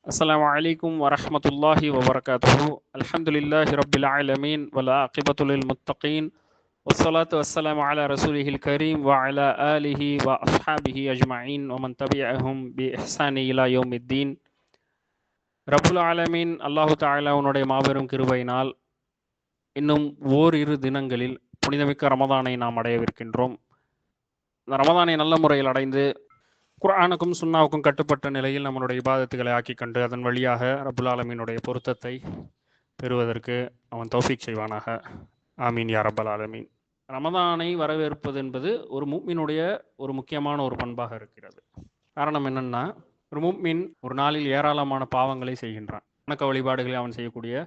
السلام عليكم ورحمة الله وبركاته. الحمد لله رب العالمين والعاقبة للمتقين والصلاة والسلام على رسوله الكريم وعلى آله وأصحابه أجمعين ومن تبعهم بإحسان إلى يوم الدين. ரப்புல் ஆலமீன் அல்லாஹு தஆலா உன்னுடைய மாபெரும் கிருபையினால் இன்னும் ஓரிரு தினங்களில் புனிதமிக்க ரமதானை நாம் அடையவிருக்கின்றோம். இந்த ரமதானை நல்ல முறையில் அடைந்து குர்ஆனுக்கும் சுன்னாவுக்கும் கட்டுப்பட்ட நிலையில் நம்மளுடைய இபாதத்துகளை ஆக்கி கண்டு அதன் வழியாக ரப்புல் ஆலமீனுடைய பொருத்தத்தை பெறுவதற்கு அவன் தௌஃபீக் செய்வானாக. ஆமீன் யா ரப்பல் ஆலமீன். ரமதானை வரவேற்பது என்பது ஒரு முஃமினுடைய ஒரு முக்கியமான ஒரு பண்பாக இருக்கிறது. காரணம் என்னன்னா, ஒரு முஃமின் ஒரு நாளில் ஏராளமான பாவங்களை செய்கின்றான். வணக்க வழிபாடுகளில் அவன் செய்யக்கூடிய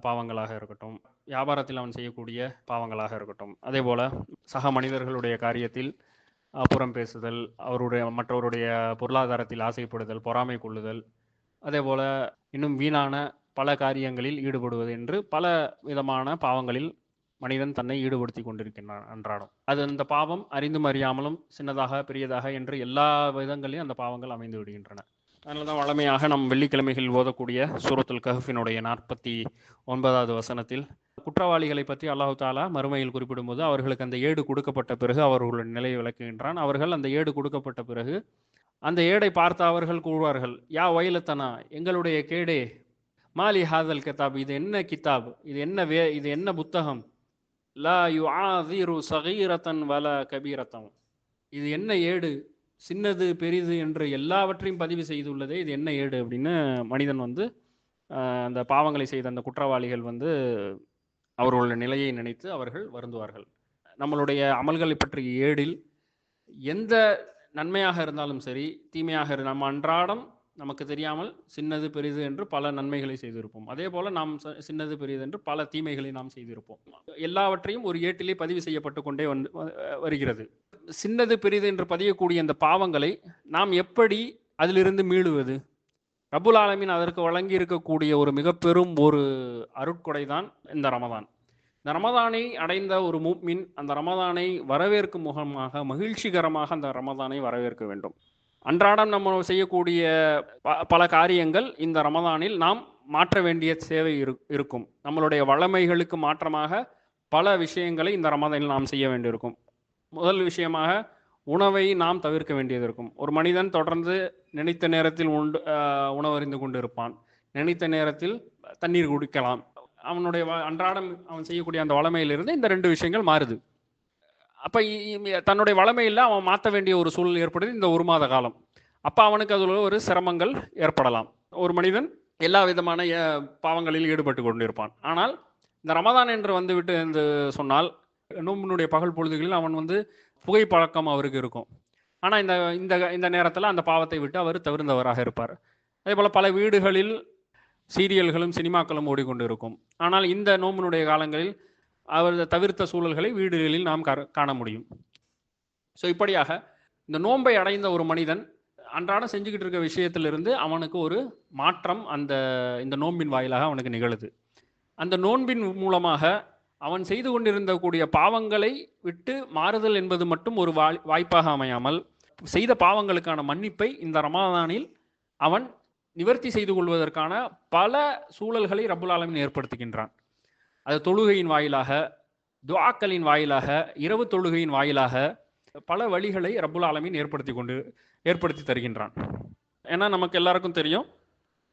பாவங்களாக இருக்கட்டும், வியாபாரத்தில் அவன் செய்யக்கூடிய பாவங்களாக இருக்கட்டும், அதே போல சக மனிதர்களுடைய காரியத்தில் புறம் பேசுதல், மற்றவருடைய பொருளாதாரத்தில் ஆசைப்படுதல், பொறாமை கொள்ளுதல், அதே போல இன்னும் வீணான பல காரியங்களில் ஈடுபடுவது என்று பல விதமான பாவங்களில் மனிதன் தன்னை ஈடுபடுத்தி கொண்டிருக்கின்றான் அன்றாடம். அது அந்த பாவம் அறிந்தும் அறியாமலும் சின்னதாக பெரியதாக என்று எல்லா விதங்களிலும் அந்த பாவங்கள் அமைந்து விடுகின்றன. அதனால தான் வழமையாக நம் வெள்ளிக்கிழமைகளில் ஓதக்கூடிய சூரத்துல் கஹ்ஃபினுடைய 49வது வசனத்தில் குற்றவாளிகளை பற்றி அல்லாஹு தாலா மறுமையில் குறிப்பிடும்போது அவர்களுக்கு அந்த ஏடு கொடுக்கப்பட்ட பிறகு அவர்களுடைய நிலையை விளக்குகின்றான். அவர்கள் அந்த ஏடு கொடுக்கப்பட்ட பிறகு அந்த ஏடை பார்த்த அவர்கள் கூறுவார்கள், யா வயலத்தனா, எங்களுடைய கேடே, மாலி ஹாதல் கிதாப், இது என்ன கிதாப், இது என்ன புத்தகம், லா யுஆதிரு சகீரத்தன் வல கபீரத்தன், இது என்ன ஏடு, சின்னது பெரிது என்று எல்லாவற்றையும் பதிவு செய்துள்ளதே, இது என்ன ஏடு அப்படின்னு மனிதன் அந்த பாவங்களை செய்த அந்த குற்றவாளிகள் அவர்களுடைய நிலையை நினைத்து அவர்கள் வருந்துவார்கள். நம்மளுடைய அமல்களை பற்றிய ஏடில் எந்த நன்மையாக இருந்தாலும் சரி, தீமையாக நம்ம அன்றாடம் நமக்கு தெரியாமல் சின்னது பெரிது என்று பல நன்மைகளை செய்திருப்போம். அதே போல நாம் சின்னது பெரிது என்று பல தீமைகளை நாம் செய்திருப்போம். எல்லாவற்றையும் ஒரு ஏட்டிலே பதிவு செய்யப்பட்டு கொண்டே வருகிறது. சின்னது பெரிது என்று பதியக்கூடிய அந்த பாவங்களை நாம் எப்படி அதிலிருந்து மீளுவது? ரப்புல் ஆலமீன் அதற்கு வழங்கி இருக்கக்கூடிய ஒரு மிக பெரும் ஒரு அருட்கொடை தான் இந்த ரமதான். இந்த ரமதானை அடைந்த ஒரு முஃமின் அந்த ரமதானை வரவேற்கும் முகமாக மகிழ்ச்சிகரமாக அந்த ரமதானை வரவேற்க வேண்டும். அன்றாடம் நம்ம செய்யக்கூடிய பல காரியங்கள் இந்த ரமதானில் நாம் மாற்ற வேண்டிய தேவை இருக்கும். நம்மளுடைய வளமைகளுக்கு மாற்றமாக பல விஷயங்களை இந்த ரமதானில் நாம் செய்ய வேண்டியிருக்கும். முதல் விஷயமாக உணவை நாம் தவிர்க்க வேண்டியது இருக்கும். ஒரு மனிதன் தொடர்ந்து நினைத்த நேரத்தில் உணவறிந்து கொண்டு இருப்பான், நினைத்த நேரத்தில் தண்ணீர் குடிக்கலாம். அவனுடைய அன்றாடம் அவன் செய்யக்கூடிய அந்த வளமையிலிருந்து இந்த 2 விஷயங்கள் மாறுது. அப்போ தன்னுடைய வளமையில் அவன் மாற்ற வேண்டிய ஒரு சூழல் ஏற்படுது இந்த ஒரு மாத காலம். அப்போ அவனுக்கு அதில் ஒரு சிரமங்கள் ஏற்படலாம். ஒரு மனிதன் எல்லா விதமான பாவங்களில் ஈடுபட்டு கொண்டிருப்பான். ஆனால் இந்த ரமதான் என்று வந்துவிட்டு என்று சொன்னால், நோம்பினுடைய பகல் பொழுதுகளில் அவன் புகைப்பழக்கம் அவருக்கு இருக்கும். ஆனால் இந்த நேரத்தில் அந்த பாவத்தை விட்டு அவர் தவிர்ந்தவராக இருப்பார். அதே போல் பல வீடுகளில் சீரியல்களும் சினிமாக்களும் ஓடிக்கொண்டு இருக்கும். ஆனால் இந்த நோம்பினுடைய காலங்களில் அவர் தவிர்த்த சூழல்களை வீடுகளில் நாம் காண முடியும். ஸோ இப்படியாக இந்த நோன்பை அடைந்த ஒரு மனிதன் அன்றாடம் செஞ்சுக்கிட்டு இருக்க விஷயத்திலிருந்து அவனுக்கு ஒரு மாற்றம் இந்த நோன்பின் வாயிலாக அவனுக்கு நிகழுது. அந்த நோன்பின் மூலமாக அவன் செய்து கொண்டிருந்த கூடிய பாவங்களை விட்டு மாறுதல் என்பது மட்டும் ஒரு வாய்ப்பாக அமையாமல், செய்த பாவங்களுக்கான மன்னிப்பை இந்த ரமதானில் அவன் நிவர்த்தி செய்து கொள்வதற்கான பல சூழல்களை ரப்புல் ஆலமீன் ஏற்படுத்துகின்றான். அது தொழுகையின் வாயிலாக, துஆக்களின் வாயிலாக, இரவு தொழுகையின் வாயிலாக பல வழிகளை ரப்புல் ஆலமீன் ஏற்படுத்தி தருகின்றான். ஏன்னா நமக்கு எல்லாருக்கும் தெரியும்,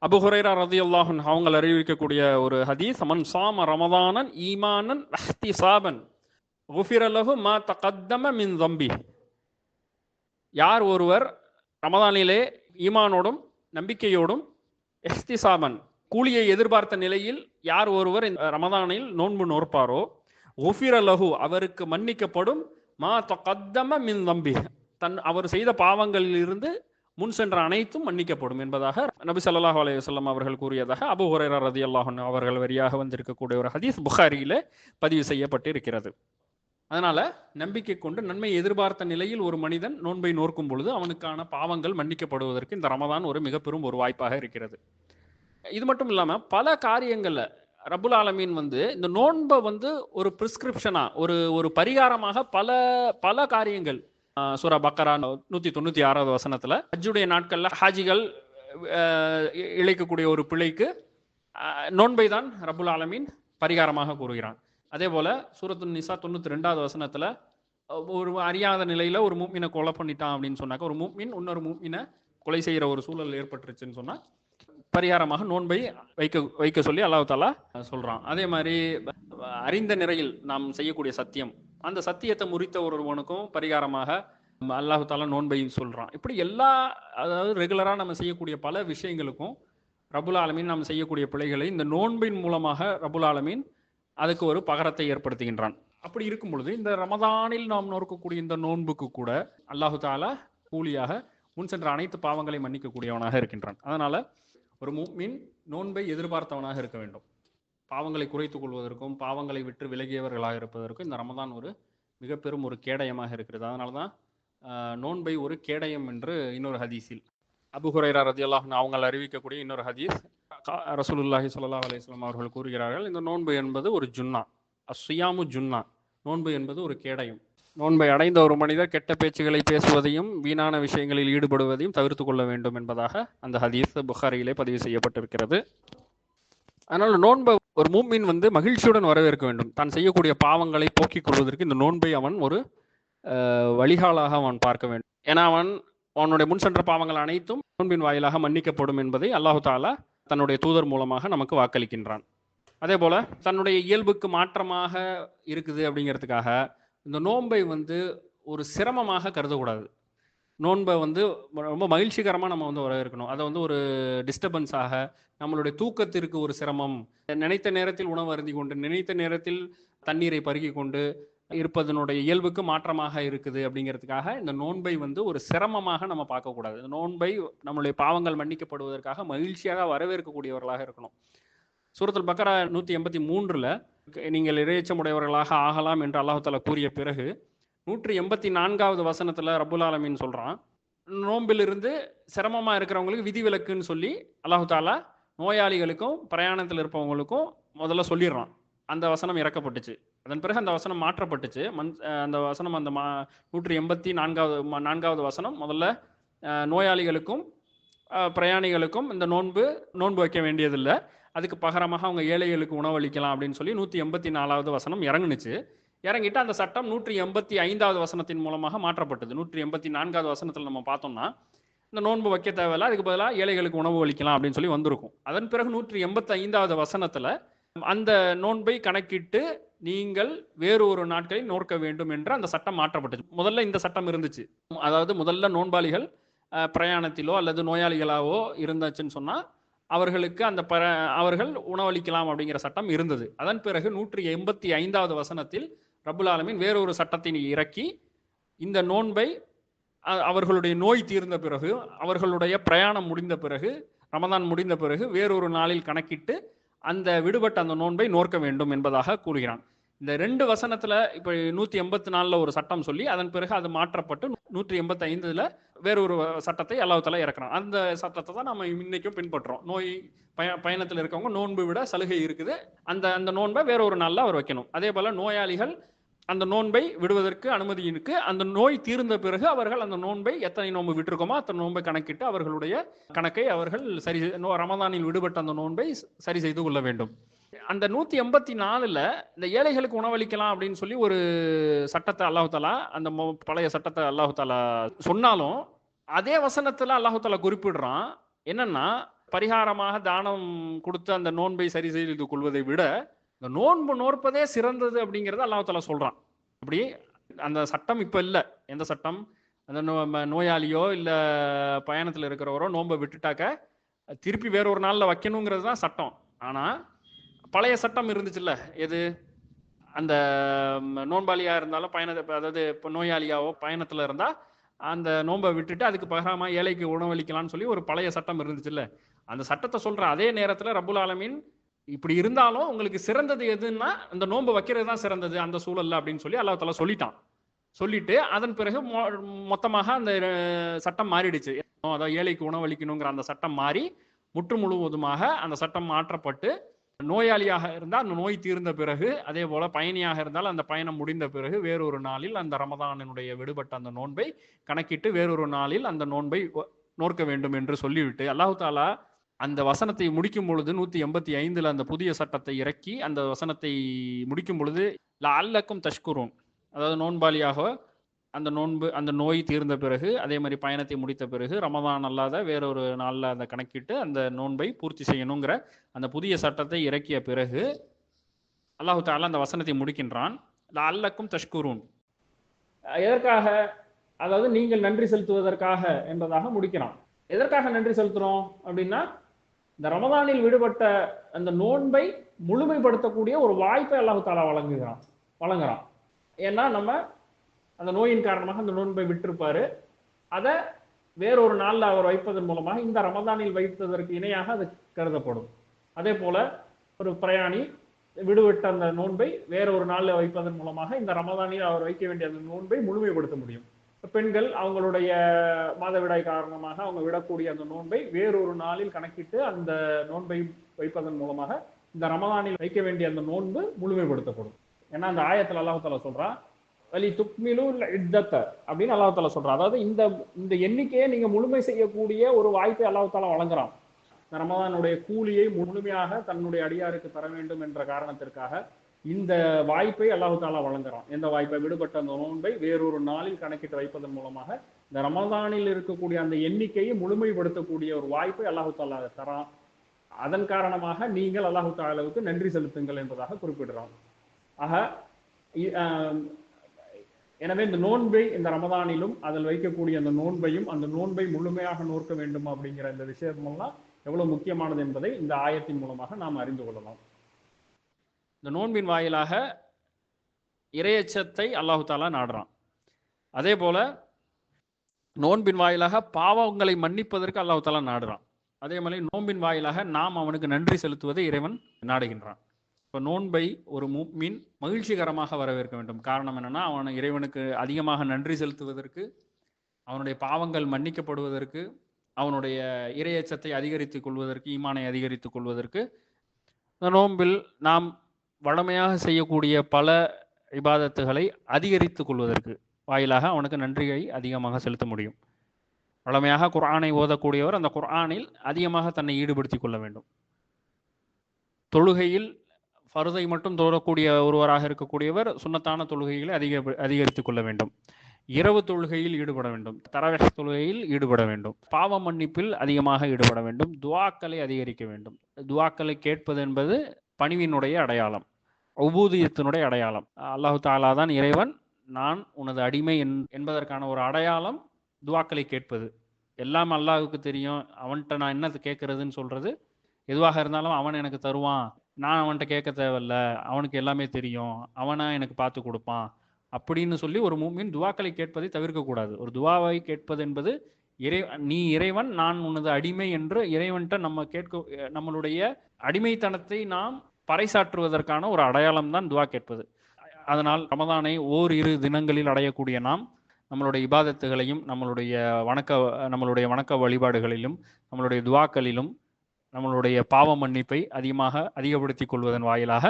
அபூ ஹுரைரா ரலியல்லாஹு அன்ஹு அவங்க அறிவிக்கக்கூடிய ஒரு ஹதீஸ், மன் ஸாம ரமதானன் ஈமானன் வஹ்திஸாபன் குஃபிர லஹு மா தகத்தம மின் ஸம்பி. யார் ஒருவர் ரமதானிலே ஈமானோடும் நம்பிக்கையோடும் இஹ்திஸாபன் கூலியை எதிர்பார்த்த நிலையில் யார் ஒருவர் ரமதானில் நோன்பு நோற்பாரோ, குஃபிர லஹு அவருக்கு மன்னிக்கப்படும், மா தகத்தம மின் ஸம்பி அவர் செய்த பாவங்களில் இருந்து முன் சென்ற அனைத்தும் மன்னிக்கப்படும் என்பதாக நபி ஸல்லல்லாஹு அலைஹி வஸல்லம் அவர்கள் கூறியதாக அபூ ஹுரைரா ரலியல்லாஹு அன்ஹு அவர்கள் வரியாக வந்திருக்கக்கூடிய ஒரு ஹதீஸ் புகாரியிலே பதிவு செய்யப்பட்டு இருக்கிறது. அதனால நம்பிக்கை கொண்டு நன்மை எதிர்பார்த்த நிலையில் ஒரு மனிதன் நோன்பை நோக்கும் பொழுது அவனுக்கான பாவங்கள் மன்னிக்கப்படுவதற்கு இந்த ரமதான் ஒரு மிக பெரும் ஒரு வாய்ப்பாக இருக்கிறது. இது மட்டும் இல்லாமல் பல காரியங்கள்ல ரப்புல் ஆலமீன் இந்த நோன்பை ஒரு பிரிஸ்கிரிப்ஷனா, ஒரு பரிகாரமாக பல பல காரியங்கள் சூரா பக்கரா 196வது வசனத்துல ஹஜ்ஜுடைய நாட்கள்ல ஹாஜிகள் இழைக்கக்கூடிய ஒரு பிழைக்கு நோன்பை தான் ரப்புல் ஆலமீன் பரிகாரமாக கூறுகிறான். அதே போல சூரத்து நிசா 92வது வசனத்துல ஒரு அறியாத நிலையில ஒரு மூமினை கொலை பண்ணிட்டான் அப்படின்னு சொன்னாக்க, ஒரு மூமின் இன்னொரு மூமினை கொலை செய்கிற ஒரு சூழல் ஏற்பட்டுருச்சுன்னு சொன்னா பரிகாரமாக நோன்பை வைக்க சொல்லி அல்லாஹ் தாலா சொல்றான். அதே மாதிரி அறிந்த நிலையில் நாம் செய்யக்கூடிய சத்தியம், அந்த சத்தியத்தை முறித்த ஒருவனுக்கும் பரிகாரமாக அல்லாஹ் தாலா நோன்பை சொல்றான். இப்படி எல்லா, அதாவது ரெகுலரா நம்ம செய்யக்கூடிய பல விஷயங்களுக்கும் ரப்புல் ஆலமீன் நாம் செய்யக்கூடிய பிழைகளை இந்த நோன்பின் மூலமாக ரப்புல் ஆலமீன் அதுக்கு ஒரு பகரத்தை ஏற்படுத்துகின்றான். அப்படி இருக்கும் பொழுது இந்த ரமதானில் நாம் நோக்கக்கூடிய இந்த நோன்புக்கு கூட அல்லாஹு தாலா கூலியாக முன் சென்ற அனைத்து பாவங்களை மன்னிக்கக்கூடியவனாக இருக்கின்றான். அதனால ஒரு முஃமின் நோன்பை எதிர்பார்த்தவனாக இருக்க வேண்டும். பாவங்களை குறைத்துக் கொள்வதற்கும் பாவங்களை விட்டு விலகியவர்களாக இருப்பதற்கும் இந்த ரமதான் ஒரு மிக பெரும் ஒரு கேடயமாக இருக்கிறது. அதனால தான் நோன்பை ஒரு கேடயம் என்று இன்னொரு ஹதீஸில் அபூ ஹுரைரா ரலியல்லாஹு அன்ஹு அவங்கள் அறிவிக்கக்கூடிய இன்னொரு ஹதீஸ், ரசூலுல்லாஹி ஸல்லல்லாஹு அலைஹி வஸல்லம் அவர்கள் கூறுகிறார்கள், இந்த நோன்பு என்பது ஒரு ஜுன்னா, அஸ்ஸியாமு ஜுன்னா, நோன்பு என்பது ஒரு கேடயம். நோன்பை அடைந்த ஒரு மனிதர் கெட்ட பேச்சுகளை பேசுவதையும் வீணான விஷயங்களில் ஈடுபடுவதையும் தவிர்த்து கொள்ள வேண்டும் என்பதாக அந்த ஹதீஸ் புகாரியிலே பதிவு செய்யப்பட்டிருக்கிறது. அதனால் நோன்பை ஒரு மூமின் மகிழ்ச்சியுடன் வரவேற்க வேண்டும். தான் செய்யக்கூடிய பாவங்களை போக்கிக் கொள்வதற்கு இந்த நோன்பை அவன் ஒரு வழிகாலாக அவன் பார்க்க வேண்டும். ஏன்னா அவனுடைய முன் சென்ற பாவங்கள் அனைத்தும் நோன்பின் வாயிலாக மன்னிக்கப்படும் என்பதை அல்லாஹு தாலா தன்னுடைய தூதர் மூலமாக நமக்கு வாக்களிக்கின்றான். அதே போல தன்னுடைய இயல்புக்கு மாற்றமாக இருக்குது அப்படிங்கிறதுக்காக இந்த நோன்பை ஒரு சிரமமாக கருதக்கூடாது. நோன்பை ரொம்ப மகிழ்ச்சிகரமாக நம்ம வரவேற்கணும். அதை ஒரு டிஸ்டர்பன்ஸாக, நம்மளுடைய தூக்கத்திற்கு ஒரு சிரமம், நினைத்த நேரத்தில் உணவு அருந்தி கொண்டு நினைத்த நேரத்தில் தண்ணீரை பருகி கொண்டு இருப்பதனுடைய இயல்புக்கு மாற்றமாக இருக்குது அப்படிங்கிறதுக்காக இந்த நோன்பை ஒரு சிரமமாக நம்ம பார்க்கக்கூடாது. இந்த நோன்பை நம்மளுடைய பாவங்கள் மன்னிக்கப்படுவதற்காக மகிழ்ச்சியாக வரவேற்கக்கூடியவர்களாக இருக்கணும். சூரத்துல் பக்கரா 183 நீங்கள் இறையச்சமுடையவர்களாக ஆகலாம் என்று அல்லாஹ் தஆலா கூறிய பிறகு 184வது வசனத்துல ரப்புல் ஆலமீன் சொல்றான், நோம்பிலிருந்து சிரமமா இருக்கிறவங்களுக்கு விதிவிலக்குன்னு சொல்லி அல்லாஹ் தஆலா நோயாளிகளுக்கும் பிரயாணத்தில் இருப்பவங்களுக்கும் முதல்ல சொல்லிடுறான். அந்த வசனம் இறக்கப்பட்டுச்சு. அதன் பிறகு அந்த வசனம் மாற்றப்பட்டுச்சு. அந்த வசனம் அந்த 184வது வசனம் முதல்ல நோயாளிகளுக்கும் பிரயாணிகளுக்கும் இந்த நோன்பு வைக்க வேண்டியதில்லை, அதுக்கு பகரமாக அவங்க ஏழைகளுக்கு உணவளிக்கலாம் அப்படின்னு சொல்லி 184வது வசனம் இறங்குனுச்சு. இறங்கிட்டு அந்த சட்டம் 185வது வசனத்தின் மூலமாக மாற்றப்பட்டது. 184வது வசனத்தில் நம்ம பார்த்தோம்னா இந்த நோன்பு வைக்க தேவையில்ல, அதுக்கு பதிலாக ஏழைகளுக்கு உணவு அளிக்கலாம் அப்படின்னு சொல்லி வந்திருக்கும். அதன் பிறகு 185வது வசனத்தில் அந்த நோன்பை கணக்கிட்டு நீங்கள் வேறு ஒரு நாட்களில் நோக்க வேண்டும் என்று அந்த சட்டம் மாற்றப்பட்டது. முதல்ல இந்த சட்டம் இருந்துச்சு, அதாவது முதல்ல நோன்பாளிகள் பிரயாணத்திலோ அல்லது நோயாளிகளாவோ இருந்துச்சுன்னு சொன்னால் அவர்களுக்கு அவர்கள் உணவளிக்கலாம் அப்படிங்கிற சட்டம் இருந்தது. அதன் பிறகு 185வது வசனத்தில் ரப்புல் ஆலமீன் வேறொரு சட்டத்தை இறக்கி இந்த நோன்பை அவர்களுடைய நோய் தீர்ந்த பிறகு, அவர்களுடைய பிரயாணம் முடிந்த பிறகு, ரமதான் முடிந்த பிறகு வேறொரு நாளில் கணக்கிட்டு அந்த விடுபட்ட அந்த நோன்பை நோக்க வேண்டும் என்பதாக கூறுகிறான். இந்த 2 வசனத்துல இப்ப 184ல் ஒரு சட்டம் சொல்லி அதன் பிறகு அது மாற்றப்பட்டு 185ல் வேறொரு சட்டத்தை அல்லாஹ் தஆலா இறக்குறான். அந்த சட்டத்தை தான் நம்ம இன்னைக்கும் பின்பற்றுறோம். நோய் பயணத்தில் இருக்கவங்க நோன்பு விட சலுகை இருக்குது, அந்த நோன்பை வேறொரு நாள்ல அவர் வைக்கணும். அதே போல நோயாளிகள் அந்த நோன்பை விடுவதற்கு அனுமதி இருக்கு. அந்த நோய் தீர்ந்த பிறகு அவர்கள் அந்த நோன்பை எத்தனை நோன்பு விட்டுருக்கோமோ அத்தனை நோன்பை கணக்கிட்டு அவர்களுடைய கணக்கை அவர்கள் ரமதானில் விடுபட்ட அந்த நோன்பை சரி செய்து கொள்ள வேண்டும். அந்த 184ல் இந்த ஏழைகளுக்கு உணவளிக்கலாம் அப்படின்னு சொல்லி ஒரு சட்டத்தை அல்லாஹ் தஆலா, அந்த பழைய சட்டத்தை அல்லாஹ் தஆலா சொன்னாலும் அதே வசனத்துல அல்லாஹ் தஆலா குறிப்பிடுறான், என்னன்னா பரிகாரமாக தானம் கொடுத்து அந்த நோன்பை சரி செய்து கொள்வதை விட இந்த நோன்பு நோற்பதே சிறந்தது அப்படிங்கிறத அல்லாஹ் தஆலா சொல்றான். அப்படி அந்த சட்டம் இப்ப இல்லை. எந்த சட்டம்? அந்த நோயாளியோ இல்ல பயணத்தில் இருக்கிறவரோ நோன்பை விட்டுட்டாக்க திருப்பி வேறொரு நாள்ல வைக்கணுங்கிறது தான் சட்டம். ஆனா பழைய சட்டம் இருந்துச்சுல்ல, எது? அந்த நோன்பாளியா இருந்தாலும் அதாவது இப்போ நோயாளியாவோ பயணத்துல இருந்தா அந்த நோன்பை விட்டுட்டு அதுக்கு பகரமா ஏழைக்கு உணவளிக்கலாம்னு சொல்லி ஒரு பழைய சட்டம் இருந்துச்சுல்ல, அந்த சட்டத்தை சொல்ற அதே நேரத்துல ரப்புல் ஆலமீன் இப்படி இருந்தாலும் உங்களுக்கு சிறந்தது எதுன்னா அந்த நோன்பு வைக்கிறது தான் சிறந்தது அந்த சூழல்ல அப்படின்னு சொல்லி அல்லாஹ் தஆலா சொல்லிட்டான். சொல்லிட்டு அதன் பிறகு மொத்தமாக அந்த சட்டம் மாறிடுச்சு. அதாவது ஏழைக்கு உணவளிக்கணுங்கிற அந்த சட்டம் மாறி முற்று முழுவதுமாக அந்த சட்டம் மாற்றப்பட்டு நோயாளியாக இருந்தால் அந்த நோய் தீர்ந்த பிறகு, அதே போல பயணியாக இருந்தால் அந்த பயணம் முடிந்த பிறகு வேறொரு நாளில் அந்த ரமதானினுடைய விடுபட்ட அந்த நோன்பை கணக்கிட்டு வேறொரு நாளில் அந்த நோன்பை நோக்க வேண்டும் என்று சொல்லிவிட்டு அல்லாஹு தாலா அந்த வசனத்தை முடிக்கும் பொழுது 185 அந்த புதிய சட்டத்தை இறக்கி அந்த வசனத்தை முடிக்கும் பொழுது லஅல்லக்கும் தஷ்குரூன், அதாவது நோன்பாளியாக அந்த நோய் தீர்ந்த பிறகு, அதே மாதிரி பயணத்தை முடித்த பிறகு ரமதான் அல்லாத வேறொரு நாளில் அந்த கணக்கிட்டு அந்த நோன்பை பூர்த்தி செய்யணுங்கிற அந்த புதிய சட்டத்தை இறக்கிய பிறகு அல்லாஹு தாலா அந்த வசனத்தை முடிக்கின்றான். லஅல்லக்கும் தஷ்குரூன், எதற்காக? அதாவது நீங்கள் நன்றி செலுத்துவதற்காக என்பதாக முடிக்கிறான். எதற்காக நன்றி செலுத்துறோம் அப்படின்னா, இந்த ரமதானில் விடுபட்ட அந்த நோன்பை முழுமைப்படுத்தக்கூடிய ஒரு வாய்ப்பை அல்லாஹு தாலா வழங்குறான். ஏன்னா நம்ம அந்த நோயின் காரணமாக அந்த நோன்பை விட்டிருப்பாரு, அதை வேறொரு நாளில் அவர் வைப்பதன் மூலமாக இந்த ரமதானில் வைத்ததற்கு இணையாக அது கருதப்படும். அதே போல ஒரு பிரயாணி விடுவிட்ட அந்த நோன்பை வேற ஒரு நாளில் வைப்பதன் மூலமாக இந்த ரமதானில் அவர் வைக்க வேண்டிய அந்த நோன்பை முழுமைப்படுத்த முடியும். பெண்கள் அவங்களுடைய மாதவிடாய் காரணமாக அவங்க விடக்கூடிய அந்த நோன்பை வேறொரு நாளில் கணக்கிட்டு அந்த நோன்பை வைப்பதன் மூலமாக இந்த ரமதானில் வைக்க வேண்டிய அந்த நோன்பு முழுமைப்படுத்தப்படும். ஏன்னா அந்த ஆயத்தில் அல்லாஹ் தஆலா சொல்றான், வலி துக்மிலு இத்தத்தை அப்படின்னு அல்லாஹ் தஆலா சொல்றான். அதாவது இந்த எண்ணிக்கையை நீங்க முழுமை செய்யக்கூடிய ஒரு வாய்ப்பை அல்லாஹ் தஆலா வழங்குறான். ரமதானுடைய கூலியை முழுமையாக தன்னுடைய அடியாருக்கு தர வேண்டும் என்ற காரணத்திற்காக இந்த வாய்ப்பை அல்லாஹ் தஆலா வழங்குறான். எந்த வாய்ப்பை? விடுபட்ட அந்த நோன்பை வேறொரு நாளில் கணக்கிட்டு வைப்பதன் மூலமாக இந்த ரமதானில் இருக்கக்கூடிய அந்த எண்ணிக்கையை முழுமைப்படுத்தக்கூடிய ஒரு வாய்ப்பை அல்லாஹ் தஆலா தரான். அதன் காரணமாக நீங்கள் அல்லாஹ் தஆலாவுக்கு நன்றி செலுத்துங்கள் என்பதாக குறிப்பிடுறான். ஆக எனவே இந்த நோன்பை இந்த ரமதானிலும் அதில் வைக்கக்கூடிய அந்த நோன்பையும் அந்த நோன்பை முழுமையாக நோக்க வேண்டும் அப்படிங்கிற இந்த விஷயமெல்லாம் எவ்வளவு முக்கியமானது என்பதை இந்த ஆயத்தின் மூலமாக நாம் அறிந்து கொள்ளலாம். இந்த நோன்பின் வாயிலாக இறையச்சத்தை அல்லாஹு தாலா நாடுறான். அதே போல நோன்பின் வாயிலாக பாவங்களை மன்னிப்பதற்கு அல்லாஹு தாலா நாடுறான். அதே மாதிரி நோன்பின் வாயிலாக நாம் அவனுக்கு நன்றி செலுத்துவதை இறைவன் நாடுகின்றான். இப்போ நோன்பை ஒரு முஃமின் மகிழ்ச்சிகரமாக வரவேற்க வேண்டும். காரணம் என்னன்னா, அவன் இறைவனுக்கு அதிகமாக நன்றி செலுத்துவதற்கு, அவனுடைய பாவங்கள் மன்னிக்கப்படுவதற்கு, அவனுடைய இறையச்சத்தை அதிகரித்துக் கொள்வதற்கு, ஈமானை அதிகரித்துக் கொள்வதற்கு, இந்த நோன்பில் நாம் வழமையாக செய்யக்கூடிய பல இபாதத்துகளை அதிகரித்துக் கொள்வதற்கு வாயிலாக அவனுக்கு நன்றியை அதிகமாக செலுத்த முடியும். வழமையாக குர்ஆனை ஓதக்கூடியவர் அந்த குர்ஆனில் அதிகமாக தன்னை ஈடுபடுத்திக் கொள்ள வேண்டும். தொழுகையில் ஃபர்தை மட்டும் தொழக்கூடிய ஒருவராக இருக்கக்கூடியவர் சுன்னத்தான தொழுகைகளை அதிகரித்துக் கொள்ள வேண்டும். இரவு தொழுகையில் ஈடுபட வேண்டும். தரவீஹ் தொழுகையில் ஈடுபட வேண்டும். பாவ மன்னிப்பில் அதிகமாக ஈடுபட வேண்டும். துஆக்களை அதிகரிக்க வேண்டும். துஆக்களை கேட்பது என்பது பணிவினுடைய அடையாளம், உபூதியத்தினுடைய அடையாளம். அல்லாஹு தஆலா தான் இறைவன், நான் உனது அடிமை என்பதற்கான ஒரு அடையாளம் துஆக்களை கேட்பது. எல்லாம் அல்லாஹுக்கு தெரியும், அவன்கிட்ட நான் என்ன கேட்கறதுன்னு சொல்றது எதுவாக இருந்தாலும் அவன் எனக்கு தருவான், நான் அவன்கிட்ட கேட்க தேவையில்ல, அவனுக்கு எல்லாமே தெரியும், அவனா எனக்கு பார்த்து கொடுப்பான் அப்படின்னு சொல்லி ஒரு மூமின் துவாக்களை கேட்பதை தவிர்க்கக்கூடாது. ஒரு துவாவை கேட்பது என்பது நீ இறைவன், நான் உனது அடிமை என்று இறைவன்கிட்ட நம்மளுடைய அடிமைத்தனத்தை நாம் பறைசாற்றுவதற்கான ஒரு அடையாளம் தான் துவா கேட்பது. அதனால் ரமதானை ஓரிரு தினங்களில் அடையக்கூடிய நாம் நம்மளுடைய இபாதத்துகளையும் நம்மளுடைய வணக்க வழிபாடுகளிலும் நம்மளுடைய துவாக்களிலும் நம்மளுடைய பாவ மன்னிப்பை அதிகப்படுத்திக் கொள்வதன் வாயிலாக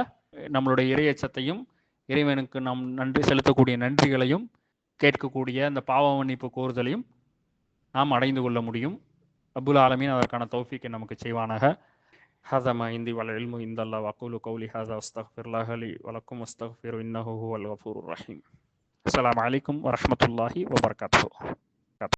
நம்மளுடைய இறையச்சத்தையும் இறைவனுக்கு நாம் நன்றி செலுத்தக்கூடிய நன்றிகளையும் கேட்கக்கூடிய அந்த பாவ மன்னிப்பு கோருதலையும் நாம் அடைந்து கொள்ள முடியும். ரப்புல் ஆலமீன் அதற்கான தௌஃபீக்கை நமக்கு செய்வானாக. ஹஸா மா இந்தி வல் இல்மு இந்தல்லாஹ் வஅகூலு கௌலி ஹஸா அஸ்தக்ஃபிருல்லாஹ லி வலக்கும் வஸ்தக்ஃபிரு இன்னஹு ஹுவல் கஃபூருர் ரஹீம். அஸ்ஸலாமு அலைக்கும் வரஹ்மத்துல்லாஹி வபரகாத்துஹு.